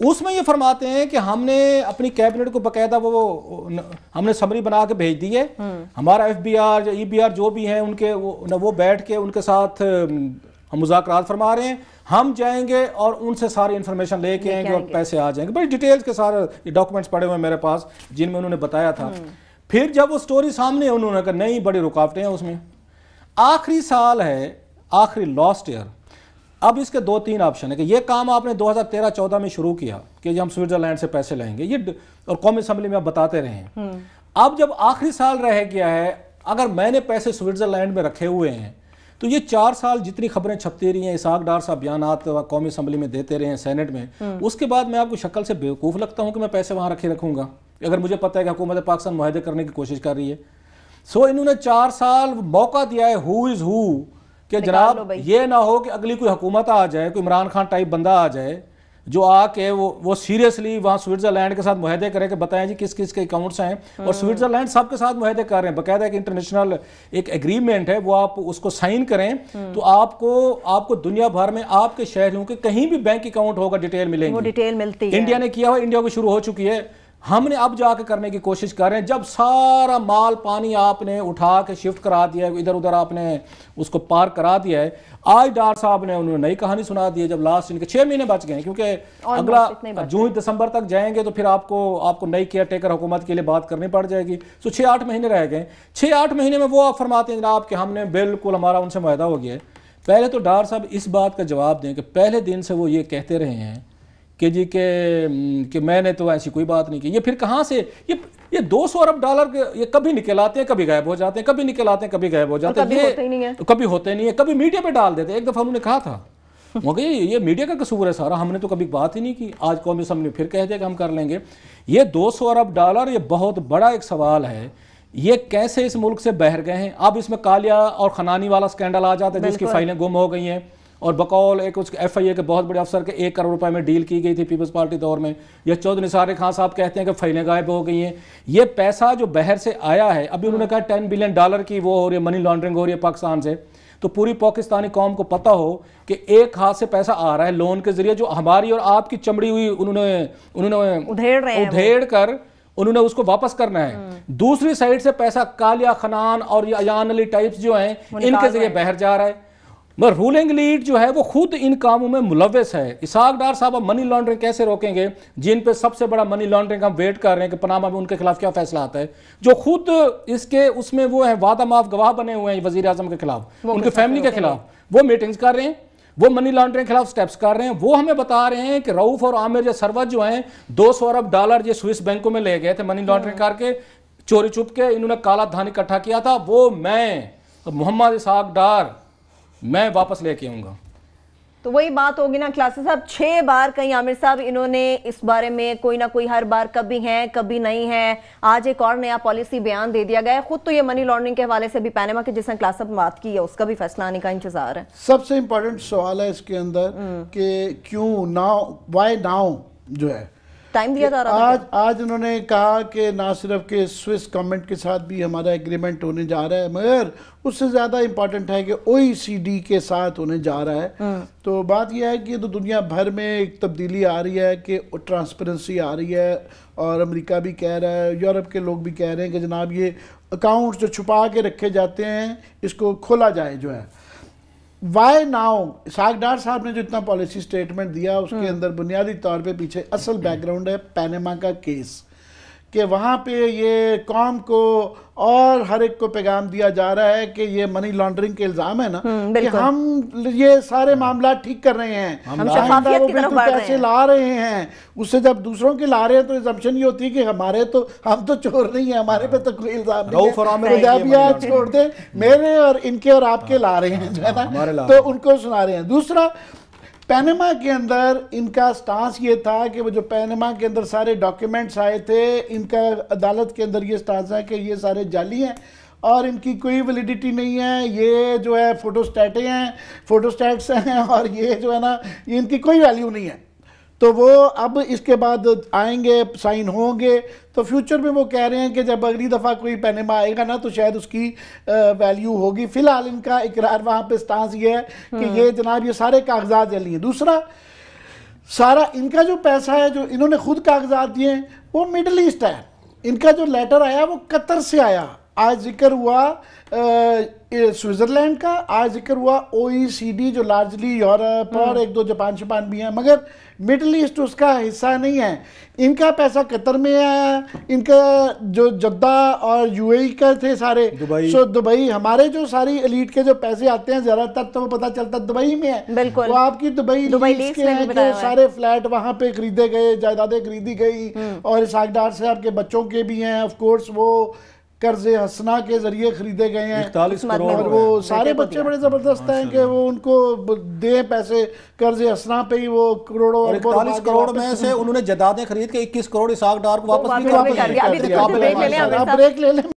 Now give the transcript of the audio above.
اس میں یہ فرماتے ہیں کہ ہم نے اپنی کیبنٹ کو باقاعدہ ہم نے سمری بنا کے بھیج دی ہے، ہمارا F B R E B R جو بھی ہیں ان کے وہ بیٹھ کے ان کے ساتھ ہم مذاکرات فرما رہے ہیں، ہم جائیں گے اور ان سے ساری انفارمیشن لے کے آئیں گے اور پیسے آ جائیں گے. بڑی ڈیٹیلز کے سارے ڈاکومنٹس پڑے ہوئے میرے پاس جن میں انہوں نے بتایا تھا. پھر جب وہ سٹوری سامنے انہوں نے کہا نہیں بڑی رکاوٹیں ہیں اس میں. آخری سال ہے، آخری لاسٹ ایئر. اب اس کے 2-3 آپشن ہے کہ یہ کام آپ نے 2013-14 میں شروع کیا کہ ہم سوئٹزرلینڈ سے پیسے لیں گے، یہ اور قومی اسمبلی میں آپ بتاتے رہے ہیں. اب جب آخری سال رہ گیا ہے، اگر میں نے پیسے سوئٹزرلینڈ میں رکھے ہوئے ہیں تو یہ 4 سال جتنی خبریں چھپتی رہی ہیں، اسحاق ڈار صاحب بیانات قومی اسمبلی میں دیتے رہے ہیں سینٹ میں، اس کے بعد میں آپ کو شکل سے بیوقوف لگتا ہوں کہ میں پیسے وہاں رکھے رکھوں گا اگر مجھے پتہ ہے کہ حکومت پاکستان معاہدے کرنے کی کوشش کر رہی ہے. انہوں نے 4 سال موقع دیا ہے ہو از ہو کہ جناب یہ نہ ہو کہ اگلی کوئی حکومت آ جائے، کوئی عمران خان ٹائپ بندہ آ جائے جو آ کے وہ سیریسلی وہاں سوئٹزرلینڈ کے ساتھ معاہدے کرے کہ بتائیں جی کس کس کے اکاؤنٹس ہیں، اور سوئٹزرلینڈ سب کے ساتھ معاہدے کر رہے ہیں، باقاعدہ ایک انٹرنیشنل ایک ایگریمنٹ ہے، وہ آپ اس کو سائن کریں تو آپ کو دنیا بھر میں آپ کے شہریوں کے کہیں بھی بینک اکاؤنٹ ہوگا ڈیٹیل ملیں گی. وہ ڈیٹیل ملتی ہے. انڈیا نے کیا ہوا، انڈیا کو شروع ہو چکی ہے، ہم نے اب جا کے کرنے کی کوشش کر رہے ہیں. جب سارا مال پانی آپ نے اٹھا کے شفٹ کرا دیا ہے، ادھر ادھر آپ نے اس کو پارک کرا دیا ہے، آج ڈار صاحب نے انہوں نے نئی کہانی سنا دی ہے. جب لاسٹ ان کے 6 مہینے بچ گئے ہیں کیونکہ اگلا جون دسمبر تک جائیں گے تو پھر آپ کو نئی کیئر ٹیکر حکومت کے لیے بات کرنی پڑ جائے گی. 6-8 مہینے رہ گئے. 6-8 مہینے میں وہ آپ فرماتے ہیں جناب کہ ہم نے بالکل ہمارا ان سے معاہدہ ہو گیا ہے. پہلے تو ڈار صاحب اس بات کا جواب دیں کہ پہلے دن سے وہ یہ کہتے رہے ہیں کہ جی کہ میں نے تو ایسی کوئی بات نہیں کی. یہ پھر کہاں سے یہ 200 ارب ڈالر یہ کبھی نکل آتے ہیں کبھی غائب ہو جاتے ہیں، کبھی نکل آتے ہیں کبھی غائب ہو جاتے ہیں، کبھی ہوتے نہیں ہے، کبھی میڈیا پہ ڈال دیتے ہیں. ایک دفعہ انہوں نے کہا تھا یہ میڈیا کا قصور ہے سارا، ہم نے تو کبھی بات ہی نہیں کی. آج قومی اسمبلی پھر کہہ دیا کہ ہم کر لیں گے. یہ 200 ارب ڈالر یہ بہت بڑا ایک سوال ہے، یہ کیسے اس ملک سے بہر گئے ہیں. اب اس میں کالیا اور خنانی والا سکینڈل آ جاتا ہے جس کی فائلیں گم ہو گئی ہیں، اور بقول ایک ایف آئی اے کے بہت بڑے افسر کے 1 کروڑ روپے میں ڈیل کی گئی تھی پیپلز پارٹی دور میں. یہ چودھری نثار خان صاحب کہتے ہیں کہ فائلیں غائب ہو گئی ہیں. یہ پیسہ جو بہر سے آیا ہے، ابھی انہوں نے کہا 10 بلین ڈالر کی وہ ہو رہی ہے، منی لانڈرنگ ہو رہی ہے پاکستان سے. تو پوری پاکستانی قوم کو پتہ ہو کہ ایک ہاتھ سے پیسہ آ رہا ہے لون کے ذریعے جو ہماری اور آپ کی چمڑی ہوئی انہوں نے ادھیڑ کر انہوں نے اس کو واپس کرنا ہے. دوسری سائڈ سے پیسہ کالیا خنان اور یہ ایان علی ٹائپس جو ہیں ان کے ذریعے بہر جا رہا ہے. مگر رولنگ لیڈ جو ہے وہ خود ان کاموں میں ملوث ہے. اسحاق ڈار صاحب منی لانڈرنگ کیسے روکیں گے جن پہ سب سے بڑا منی لانڈرنگ ہم ویٹ کر رہے ہیں کہ پاناما میں ان کے خلاف کیا فیصلہ آتا ہے، جو خود اس میں وہ ہیں وعدہ معاف گواہ بنے ہوئے ہیں وزیر اعظم کے خلاف، ان کے فیملی کے خلاف وہ میٹنگز کر رہے ہیں، وہ منی لانڈرنگ کے خلاف سٹیپس کر رہے ہیں. وہ ہمیں بتا رہے ہیں کہ رؤف اور عامر یا سروت جو ہیں 200 ارب ڈالر یہ سوئس بینکوں میں لے گئے تھے منی لانڈرنگ کر کے، چوری چھپ کے انہوں نے کالا دھان اکٹھا کیا تھا، وہ میں محمد اسحاق ڈار میں واپس لے کے آؤں گا. تو وہی بات ہوگی نا کلاسز صاحب، 6 بار کہیں عامر صاحب انہوں نے اس بارے میں کوئی نہ کوئی ہر بار کبھی ہیں کبھی نہیں ہے. آج ایک اور نیا پالیسی بیان دے دیا گیا ہے. خود تو یہ منی لانڈرنگ کے حوالے سے بھی پینما کے جس نے کلاس صاحب بات کی ہے اس کا بھی فیصلہ آنے کا انتظار ہے. سب سے امپورٹنٹ سوال ہے اس کے اندر کہ کیوں ناؤ، وائی ناؤ جو ہے ٹائم دیا جا رہا ہے. آج انہوں نے کہا کہ نہ صرف کہ سوئس گورنمنٹ کے ساتھ بھی ہمارا ایگریمنٹ ہونے جا رہا ہے، مگر اس سے زیادہ امپورٹنٹ ہے کہ OECD کے ساتھ ہونے جا رہا ہے. تو بات یہ ہے کہ تو دنیا بھر میں ایک تبدیلی آ رہی ہے کہ ٹرانسپیرنسی آ رہی ہے، اور امریکہ بھی کہہ رہا ہے، یورپ کے لوگ بھی کہہ رہے ہیں کہ جناب یہ اکاؤنٹس جو چھپا کے رکھے جاتے ہیں اس کو کھولا جائے جو ہے. Y now? اسحاق ڈار صاحب نے جو اتنا پالیسی سٹیٹمنٹ دیا اس کے اندر بنیادی طور پہ پیچھے اصل بیک گراؤنڈ ہے پینما کا کیس، کہ وہاں پہ یہ قوم کو اور ہر ایک کو پیغام دیا جا رہا ہے کہ یہ منی لانڈرنگ کے الزام ہے نا کہ ہم یہ سارے معاملات ٹھیک کر رہے ہیں، شفافیت کی طرف بڑھ رہے ہیں، پیسے لا رہے ہیں. اس سے جب دوسروں کے لا رہے ہیں تو اسمپشن یہ ہوتی ہے کہ ہم تو چور نہیں ہیں، ہمارے پہ تو کوئی الزام نہیں ہے، جب یہ چھوڑ دیں میرے اور ان کے اور آپ کے لا رہے ہیں جو ہے نا، تو ان کو سنا رہے ہیں. دوسرا، پینما کے اندر ان کا سٹانس یہ تھا کہ وہ جو پینما کے اندر سارے ڈاکیومنٹس آئے تھے، ان کا عدالت کے اندر یہ سٹانس ہے کہ یہ سارے جعلی ہیں اور ان کی کوئی ویلیڈیٹی نہیں ہے، یہ جو ہے فوٹوسٹیٹس ہیں اور یہ جو ہے نا ان کی کوئی ویلیو نہیں ہے. تو وہ اب اس کے بعد آئیں گے، سائن ہوں گے، تو فیوچر میں وہ کہہ رہے ہیں کہ جب اگلی دفعہ کوئی پینما آئے گا نا تو شاید اس کی ویلیو ہوگی. فی الحال ان کا اقرار وہاں پہ سٹانس یہ ہے کہ یہ جناب یہ سارے کاغذات جعلی ہیں. دوسرا، سارا ان کا جو پیسہ ہے جو انہوں نے خود کاغذات دیے ہیں وہ مڈل ایسٹ ہے. ان کا جو لیٹر آیا وہ قطر سے آیا. آج ذکر ہوا سوئٹزرلینڈ کا, آج ذکر ہوا OECD جو لارجلی یورپ اور ایک دو جاپان بھی ہیں, مگر مڈل ایسٹ اس کا حصہ نہیں ہے. ان کا پیسہ قطر میں آیا, ان کا جو جدہ اور UAE کا تھے سارے, سو دبئی, ہمارے جو ساری ایلیٹ کے جو پیسے آتے ہیں زیادہ تر تو پتہ چلتا دبئی میں ہے. بالکل, وہ آپ کی دبئی لیز کے ہیں کہ سارے فلیٹ وہاں پہ خریدے گئے, جائیدادیں خریدی گئی, اور اسحاق ڈار صاحب کے بچوں کے بھی ہیں آف کورس, وہ قرض حسنہ کے ذریعے خریدے گئے ہیں. 41 کروڑ, اور وہ سارے بچے بڑے زبردست ہیں کہ وہ ان کو دیں پیسے قرض حسنہ پہ ہی, وہ کروڑوں, اور 41 کروڑ میں سے انہوں نے جائیدادیں خرید کے 21 کروڑ اسحاق ڈار کو واپس بھی کر دیا. اب بریک لے لیں.